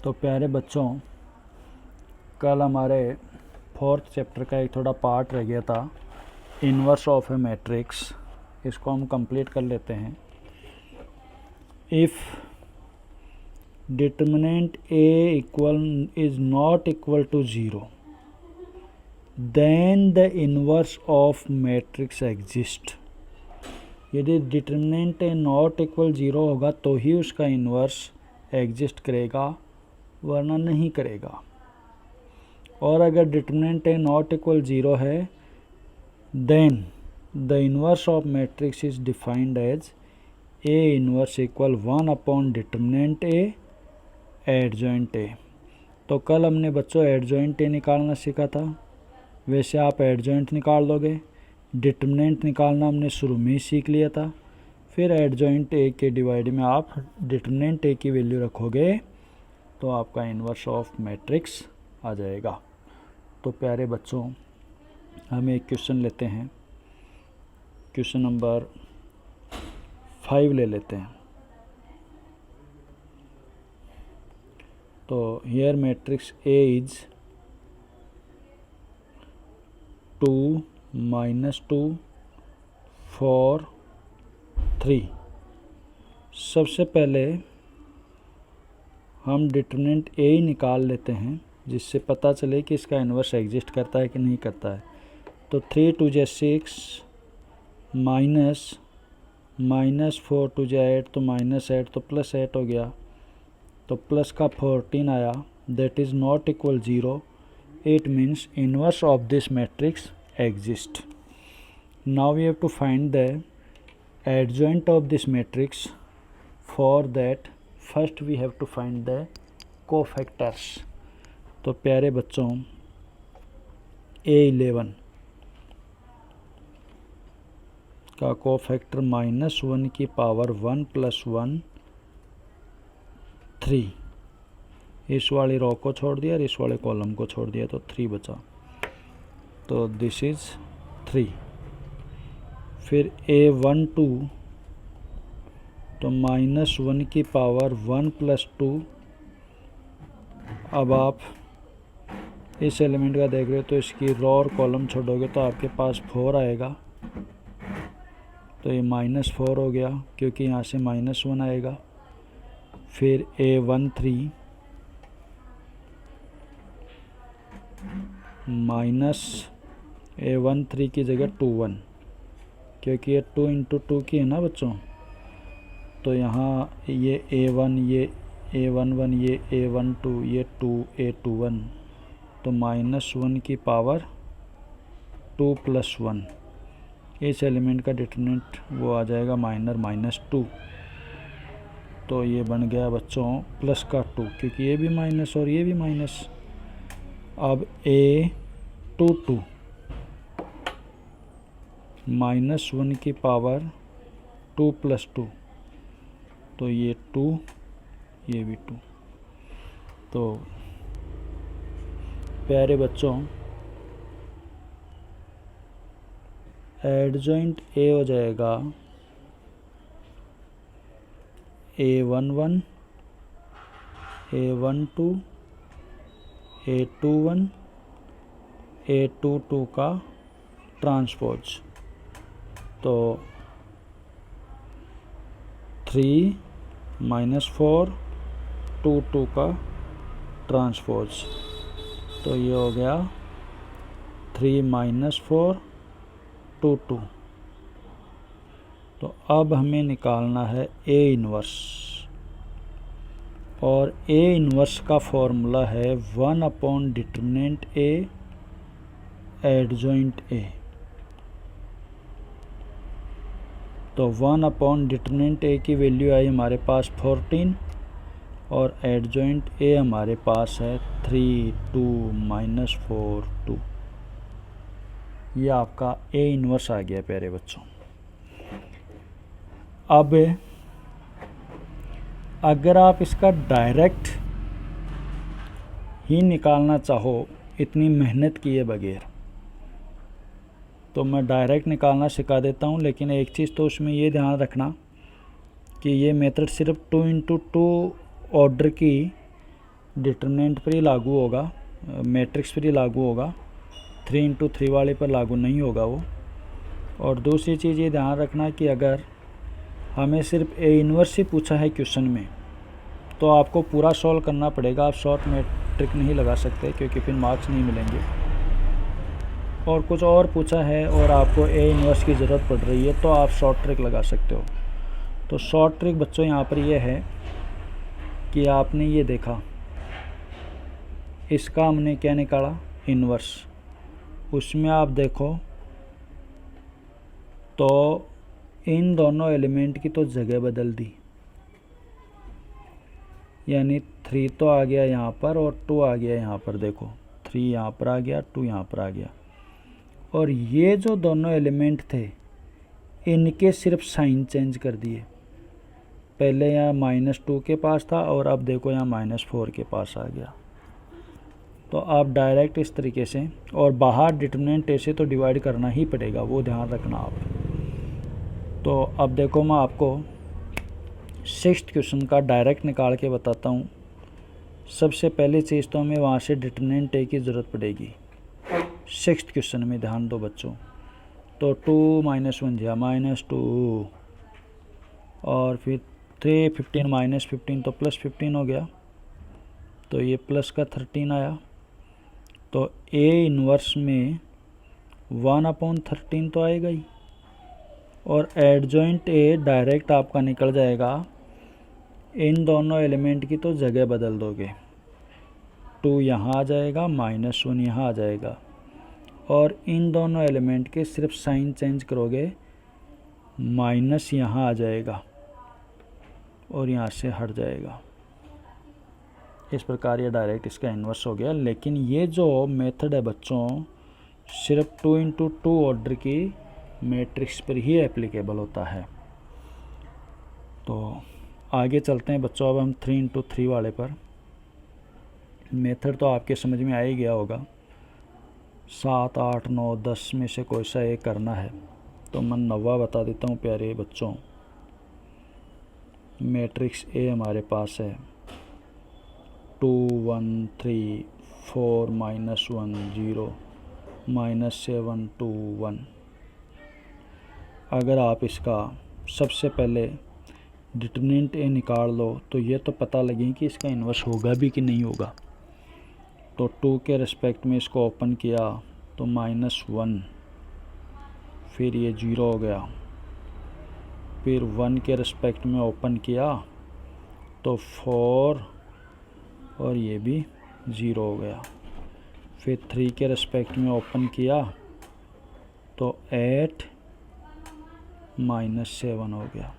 तो प्यारे बच्चों, कल हमारे 4th चैप्टर का एक थोड़ा पार्ट रह गया था, इन्वर्स ऑफ ए मैट्रिक्स। इसको हम कंप्लीट कर लेते हैं। If determinant A equal is not equal to 0 then the inverse of matrix exist. यदि डिटर्मिनेंट ए नॉट इक्वल 0 होगा तो ही उसका इन्वर्स एग्जिस्ट करेगा, वरना नहीं करेगा। और अगर डिटर्मिनेंट ए नॉट इक्वल 0 है then the inverse of matrix is defined as A inverse equal 1 upon determinant A adjoint A. तो कल हमने बच्चों एडजॉइंट ए निकालना सीखा था, वैसे आप एडजॉइंट निकाल लोगे। डिटर्मिनेंट निकालना हमने शुरू में ही सीख लिया था। फिर एडजॉइंट ए के डिवाइड में आप डिटर्मिनेंट ए की वैल्यू रखोगे तो आपका इन्वर्स ऑफ मैट्रिक्स आ जाएगा। तो प्यारे बच्चों, हम एक क्वेश्चन लेते हैं। क्वेश्चन नंबर 5 ले लेते हैं। तो हियर मैट्रिक्स ए इज 2 -2 4 3। सबसे पहले हम डिटर्मिनेंट ए ही निकाल लेते हैं, जिससे पता चले कि इसका इन्वर्स एग्जिस्ट करता है कि नहीं करता है। तो 3 2 × 6 -4 2 × 8 तो -8 तो +8 हो गया। तो प्लस का 14 आया, that is not equal 0। It means inverse of this matrix exist. Now we have to find the adjoint of this matrix. For that first we have to find the cofactors. तो प्यारे बच्चों, A11 का cofactor -1 की power 1 + 1 3। इस वाली रो को छोड़ दिया और इस वाले कॉलम को छोड़ दिया तो 3 बचा। तो दिस इज़ 3। फिर A12 तो -1 की पावर 1 + 2। अब आप इस एलिमेंट का देख रहे हो तो इसकी रो और कॉलम छोड़ोगे तो आपके पास 4 आएगा। तो ये -4 हो गया क्योंकि यहाँ से -1 आएगा। फिर A13 A13 की जगह 21, क्योंकि ये 2 × 2 की है ना बच्चों। तो यहाँ ये A1 ये A11 ये A12 ये 2 A21 तो -1 की पावर 2 + 1। इस एलिमेंट का डिटर्मिनेंट वो आ जाएगा -2। तो ये बन गया बच्चों प्लस का 2, क्योंकि ये भी माइनस और ये भी माइनस। अब A22 -1 की पावर 2 + 2 तो ये 2 ये भी 2। तो प्यारे बच्चों, एडजॉइंट ए हो जाएगा A11 A12 A21 A22 का ट्रांसपोज। तो 3 -4 2 2 का ट्रांसपोज। तो ये हो गया 3 -4 2 2। तो अब हमें निकालना है ए इन्वर्स, और ए इन्वर्स का फॉर्मूला है 1 upon determinant A adjoint A. तो 1 अपॉन डिटर्मिनेंट ए की वैल्यू आई हमारे पास 14 और एडजॉइंट ए हमारे पास है 3 2 -4 2। ये आपका ए इन्वर्स आ गया प्यारे बच्चों। अब अगर आप इसका डायरेक्ट ही निकालना चाहो इतनी मेहनत किए बगैर, तो मैं डायरेक्ट निकालना सिखा देता हूँ। लेकिन एक चीज़ तो उसमें ये ध्यान रखना कि ये मेथड सिर्फ 2 × 2 ऑर्डर की डिटरमिनेंट पर ही लागू होगा, मैट्रिक्स पर ही लागू होगा, 3×3 वाले पर लागू नहीं होगा वो। और दूसरी चीज़ ये ध्यान रखना कि अगर हमें सिर्फ ए इन्वर्स ही पूछा है क्वेश्चन में तो आपको पूरा सॉल्व करना पड़ेगा, आप शॉर्ट मैट्रिक नहीं लगा सकते क्योंकि फिर मार्क्स नहीं मिलेंगे। और कुछ और पूछा है और आपको ए इन्वर्स की ज़रूरत पड़ रही है तो आप शॉर्ट ट्रिक लगा सकते हो। तो शॉर्ट ट्रिक बच्चों यहाँ पर ये है कि आपने ये देखा, इसका हमने क्या निकाला, इन्वर्स। उसमें आप देखो तो इन दोनों एलिमेंट की तो जगह बदल दी, यानी 3 तो आ गया यहाँ पर और 2 आ गया यहाँ पर। देखो 3 यहाँ पर आ गया, 2 यहाँ पर आ गया। और ये जो दोनों एलिमेंट थे इनके सिर्फ साइन चेंज कर दिए। पहले यहाँ -2 के पास था और अब देखो यहाँ -4 के पास आ गया। तो आप डायरेक्ट इस तरीके से, और बाहर डिटरमिनेंट ऐसे तो डिवाइड करना ही पड़ेगा, वो ध्यान रखना आप। तो अब देखो मैं आपको 6th क्वेश्चन का डायरेक्ट निकाल के बताता हूँ। सबसे पहली चीज़ तो हमें वहाँ से डिटरमिनेंट ए की ज़रूरत पड़ेगी 6th क्वेश्चन में, ध्यान दो बच्चों। तो 2 - 1 दिया -2 और फिर 3 15 -15 तो +15 हो गया, तो ये प्लस का 13 आया। तो ए इन्वर्स में 1/13 तो आएगा ही, और एडजॉइंट ए डायरेक्ट आपका निकल जाएगा। इन दोनों एलिमेंट की तो जगह बदल दोगे, 2 यहाँ आ जाएगा, -1 यहाँ आ जाएगा, और इन दोनों एलिमेंट के सिर्फ साइन चेंज करोगे, माइनस यहाँ आ जाएगा और यहाँ से हट जाएगा। इस प्रकार ये डायरेक्ट इसका इन्वर्स हो गया। लेकिन ये जो मेथड है बच्चों सिर्फ 2×2 ऑर्डर की मैट्रिक्स पर ही एप्लीकेबल होता है। तो आगे चलते हैं बच्चों, अब हम 3×3 वाले पर। मेथड तो आपके समझ में आ ही गया होगा, 7 8 9 10 में से कोई सा एक करना है। तो मैं 9वां बता देता हूँ प्यारे बच्चों। मैट्रिक्स ए हमारे पास है 2 1 3 4 -1 0 -7 2 1। अगर आप इसका सबसे पहले डिटरमिनेंट ए निकाल लो तो ये तो पता लगे कि इसका इन्वर्स होगा भी कि नहीं होगा। तो 2 के रिस्पेक्ट में इसको ओपन किया तो -1, फिर ये 0 हो गया। फिर 1 के रिस्पेक्ट में ओपन किया तो 4 और ये भी 0 हो गया। फिर 3 के रिस्पेक्ट में ओपन किया तो 8 -7 हो गया।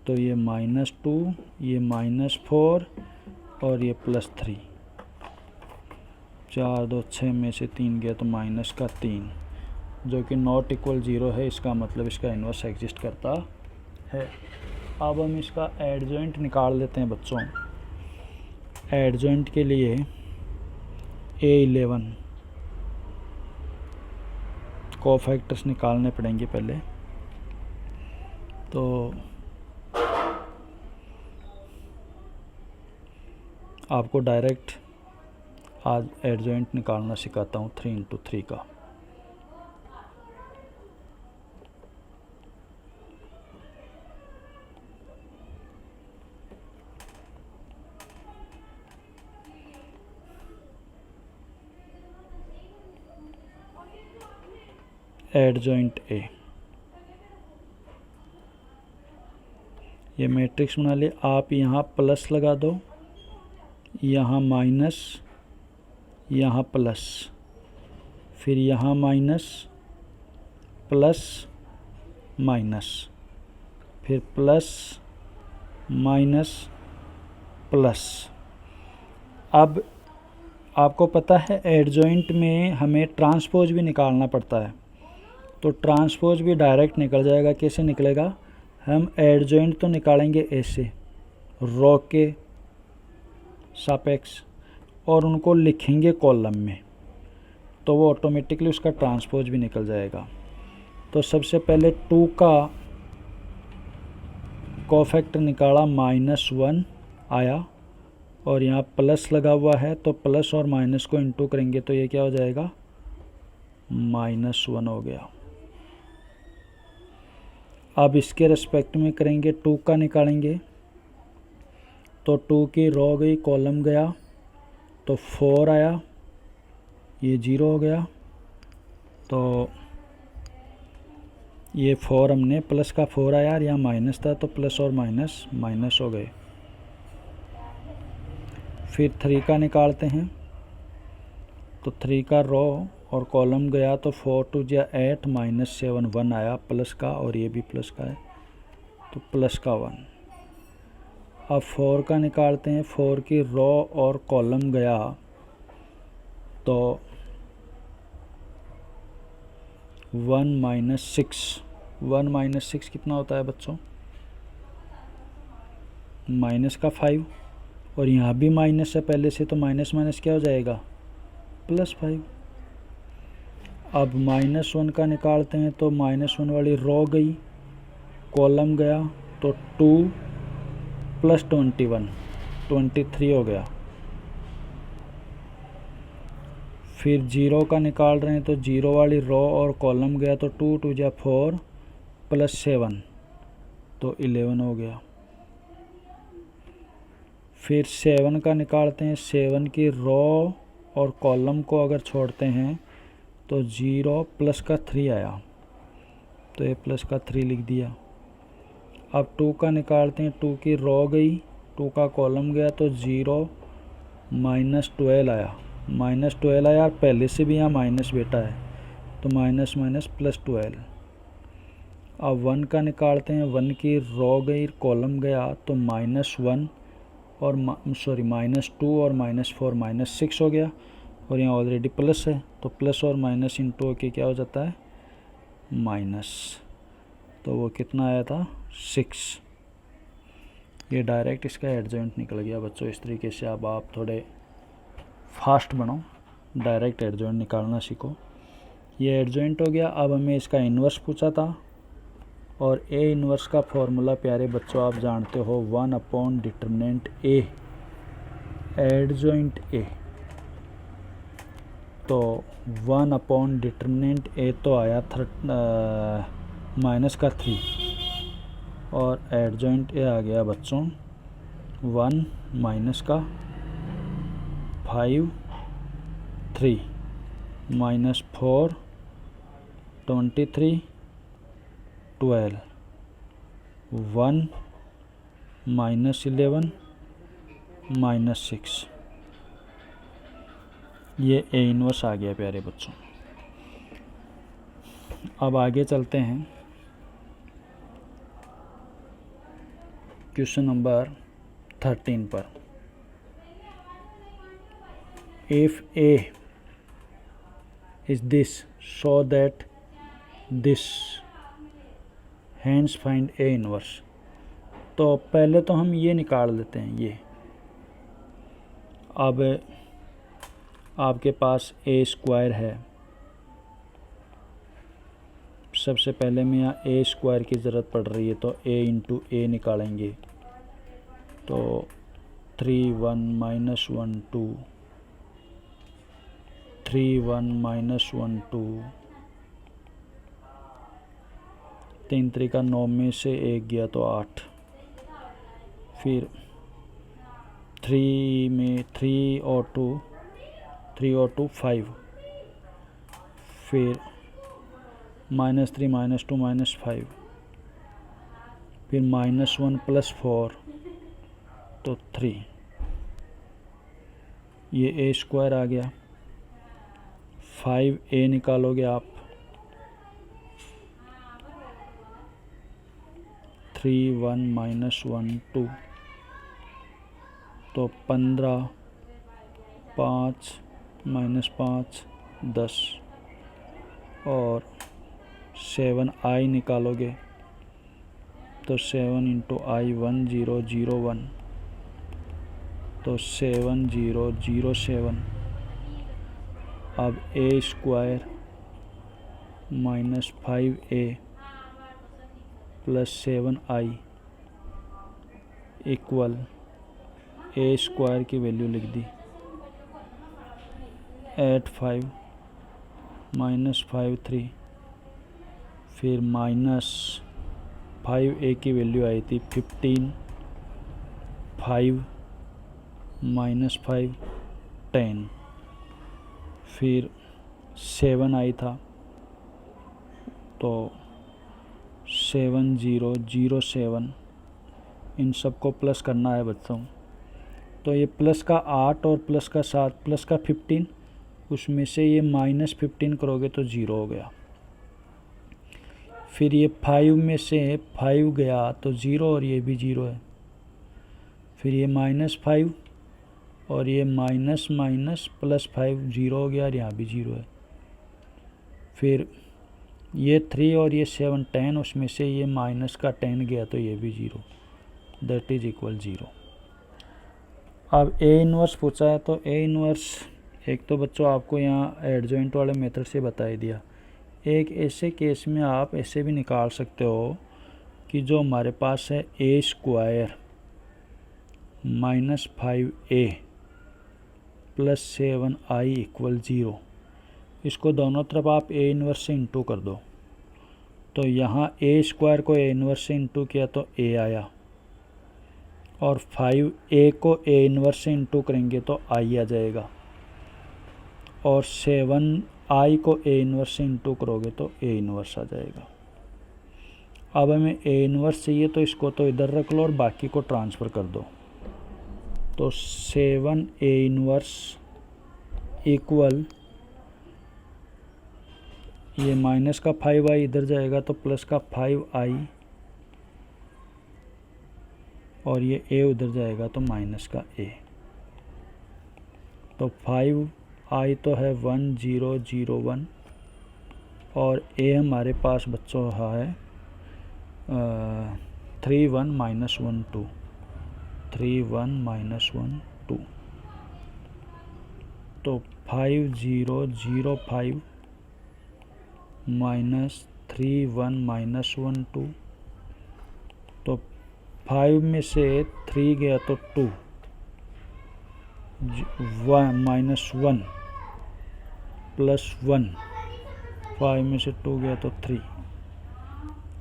तो ये -2, ये -4 और ये +3, 4 2 6 में से 3 गया तो -3, जो कि नॉट इक्वल 0 है। इसका मतलब इसका इन्वर्स एग्जिस्ट करता है। अब हम इसका एडजॉइंट निकाल लेते हैं बच्चों। एडजॉइंट के लिए A11 कोफैक्टर्स निकालने पड़ेंगे पहले। तो आपको डायरेक्ट आज एडजॉइंट निकालना सिखाता हूँ 3×3 का। एडजॉइंट ए, ये मैट्रिक्स बना ले। आप यहाँ प्लस लगा दो, यहाँ माइनस, यहाँ प्लस, फिर यहाँ माइनस प्लस माइनस, फिर प्लस माइनस प्लस। अब आपको पता है एडजॉइंट में हमें ट्रांसपोज भी निकालना पड़ता है, तो ट्रांसपोज भी डायरेक्ट निकल जाएगा। कैसे निकलेगा? हम एडजॉइंट तो निकालेंगे ऐसे, रो के सापेक्स, और उनको लिखेंगे कॉलम में, तो वो ऑटोमेटिकली उसका ट्रांसपोज भी निकल जाएगा। तो सबसे पहले 2 का कोफैक्टर निकाला, -1 आया, और यहाँ प्लस लगा हुआ है तो प्लस और माइनस को इंटू करेंगे तो ये क्या हो जाएगा, -1 हो गया। अब इसके रेस्पेक्ट में करेंगे 2 का निकालेंगे तो 2 की रो गई, कॉलम गया तो 4 आया, ये 0 हो गया। तो ये 4 हमने प्लस का 4 आया और यहाँ माइनस था तो प्लस और माइनस माइनस हो गए। फिर 3 का निकालते हैं तो 3 का रो और कॉलम गया तो 4 2 जा 8 -7 1 आया प्लस का, और ये भी प्लस का है तो प्लस का 1। अब 4 का निकालते हैं, 4 की रो और कॉलम गया तो 1 - 6, 1 - 6 कितना होता है बच्चों, माइनस का 5, और यहाँ भी माइनस है पहले से तो माइनस माइनस क्या हो जाएगा, +5। अब -1 का निकालते हैं तो -1 वाली रो गई, कॉलम गया तो 2 + 21 23 हो गया। फिर 0 का निकाल रहे हैं तो 0 वाली रो और कॉलम गया तो 2 2 जा 4 +7 तो 11 हो गया। फिर 7 का निकालते हैं, 7 की रो और कॉलम को अगर छोड़ते हैं तो 0 प्लस का 3 आया तो ये प्लस का 3 लिख दिया। अब 2 का निकालते हैं, 2 की रो गई, 2 का कॉलम गया तो 0 -12 आया, -12 आया, पहले से भी यहाँ माइनस बेटा है तो माइनस माइनस +12। अब 1 का निकालते हैं, 1 की रो गई, कॉलम गया तो -1 और -2 और -4 -6 हो गया, और यहाँ ऑलरेडी प्लस है तो प्लस और माइनस इंटू होके क्या हो जाता है, माइनस। तो वो कितना आया था, 6। ये डायरेक्ट इसका एडजॉइंट निकल गया बच्चों। इस तरीके से अब आप थोड़े फास्ट बनो, डायरेक्ट एडजॉइंट निकालना सीखो। ये एडजॉइंट हो गया। अब हमें इसका इन्वर्स पूछा था, और ए इन्वर्स का फॉर्मूला प्यारे बच्चों आप जानते हो, 1/डिटरमिनेंट ए एडजॉइंट ए। तो 1/डिटरमिनेंट ए तो आया -3, और एडजॉइंट ए आ गया बच्चों 1 - 5 3 -4 23 12 1 -11 -6। ये ए इन्वर्स आ गया प्यारे बच्चों। अब आगे चलते हैं क्वेश्चन नंबर 13 पर। If A is this so that this, hence find A inverse. तो पहले तो हम ये निकाल लेते हैं ये। अब आपके पास ए स्क्वायर है, सबसे पहले में यहाँ ए स्क्वायर की ज़रूरत पड़ रही है तो ए इंटू ए निकालेंगे तो 3 1 -1 2 3 1 -1 2 3 3 का 9 में से 1 गया तो 8। फिर 3 में 3 और 2 5। फिर -3 -2 -5। फिर -1 + 4 तो 3। ये ए स्क्वायर आ गया। 5a निकालोगे आप, 3 1 -1 2 तो 15 5 -5 10, और 7i निकालोगे तो 7 × i 1 0 0 1 तो 7 0 0 7। अब ए स्क्वायर -5a + 7i इक्वल ए स्क्वायर की वैल्यू लिख दी 85 माइनस 53, फिर माइनस 5a की वैल्यू आई थी 15, 5 माइनस 5 10, फिर 7 आई था तो 7007, इन सब को प्लस करना है बच्चों। तो ये प्लस का 8 और प्लस का 7 प्लस का 15, उसमें से ये माइनस 15 करोगे तो 0 हो गया। फिर ये 5 में से 5 गया तो 0 और ये भी 0 है। फिर ये -5 और ये माइनस माइनस प्लस 5 0 हो गया और यहाँ भी 0 है। फिर ये 3 और ये 7 10, उसमें से ये माइनस का 10 गया तो ये भी 0, दैट इज इक्वल 0। अब ए इनवर्स पूछा है तो ए इनवर्स एक तो बच्चों आपको यहाँ एडजॉइंट वाले मेथड से बता ही दिया। एक ऐसे केस में आप ऐसे भी निकाल सकते हो कि जो हमारे पास है a square minus 5a plus 7i equal 0, इसको दोनों तरफ आप ए इनवर्स से इंटू कर दो। तो यहाँ ए स्क्वायर को ए इनवर्स से इंटू किया तो ए आया, और 5a को ए इनवर्स से इंटू करेंगे तो आई आ जाएगा, और 7i को ए इनवर्स से इंटू करोगे तो ए इनवर्स आ जाएगा। अब हमें ए इनवर्स चाहिए तो इसको तो इधर रख लो और बाकी को ट्रांसफ़र कर दो। तो 7a इनवर्स इक्वल ये माइनस का 5i इधर जाएगा तो प्लस का 5i, और ये a उधर जाएगा तो माइनस का a। तो 5i तो है 1001, और a हमारे पास बच्चों है 31 माइनस 1 2, 31 माइनस 1 2। तो 5005 माइनस 31 माइनस 1 2, तो 5 में से 3 गया तो 2, 1 माइनस 1 प्लस 1, 5 में से 2 गया तो 3।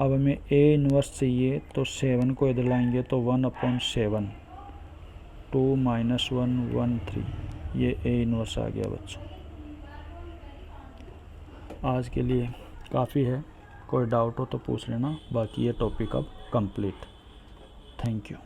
अब हमें ए इनवर्स चाहिए तो 7 को इधर लाएंगे तो 1/7, 2 माइनस 1 1 3, ये ए इनवर्स आ गया बच्चों। आज के लिए काफ़ी है, कोई डाउट हो तो पूछ लेना, बाकी ये टॉपिक अब कंप्लीट। Thank you.